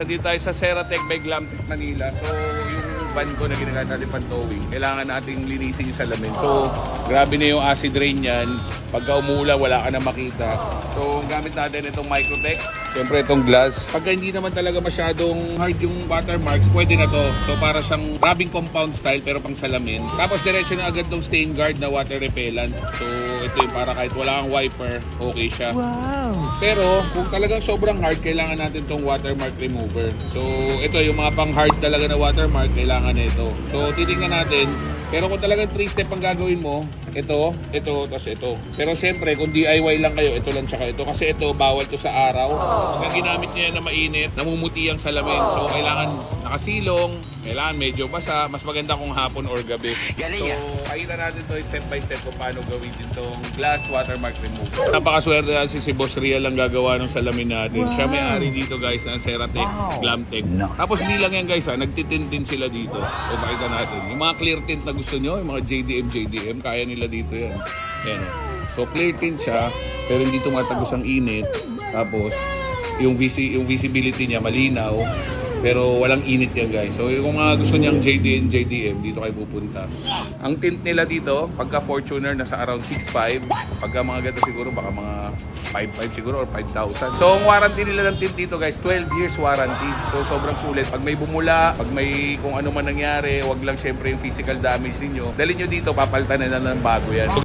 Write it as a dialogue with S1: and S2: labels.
S1: Dito tayo sa Ceratec by Glamtech Manila. So, yung van ko na ginagamit natin pang-towing, kailangan nating linisin yung salamin. So, grabe na yung acid rain yan. Pagka umula, wala ka na makita. So, ang gamit natin itong Microtech. Siyempre itong glass. Pagka hindi naman talaga masyadong hard yung watermarks, pwede na to. So, para siyang rubbing compound style pero pang salamin. Tapos, diretso na agad tong stain guard na water repellent. So, ito yung para kahit wala kang wiper, okay siya.
S2: Wow!
S1: Pero kung talagang sobrang hard, kailangan natin tong watermark remover. So ito yung mga pang hard talaga na watermark, kailangan na ito. So titingnan natin. Pero kung talagang 3-step ang gagawin mo, ito, tapos ito. Pero siyempre, kung DIY lang kayo, ito lang tsaka ito. Kasi ito, bawal to sa araw. Pag ginamit niya na mainit, namumuti ang salamin. So, kailangan nakasilong, kailangan medyo basa. Mas maganda kung hapon or gabi. So, pakita natin to step by step kung paano gawin din tong glass watermark remover. Napakaswerte si Boss Rial lang gagawa ng salamin natin. Siya may-ari dito guys ng Ceratec, Glamtech. Tapos hindi lang yan guys nagtitint din sila dito. So, pakita natin. Yung mga clear tint na gusto nyo, yung mga JDM, kaya nila dito yan. Yan. So clear tint siya, pero hindi tumatagos ang init. Tapos yung visibility niya malinaw, pero walang init yan guys. So kung mga gusto niyang JDM, dito kayo pupunta. Ang tint nila dito, pagka Fortuner nasa around 6.5, pagka mga ganito siguro baka mga 5.5 siguro or 5,000. So ang warranty nila ng tint dito guys, 12 years warranty. So sobrang sulit. Pag may bumula, pag may kung ano man nangyari, wag lang syempre yung physical damage ninyo. Dalhin nyo dito, papalitan na ng bago yan.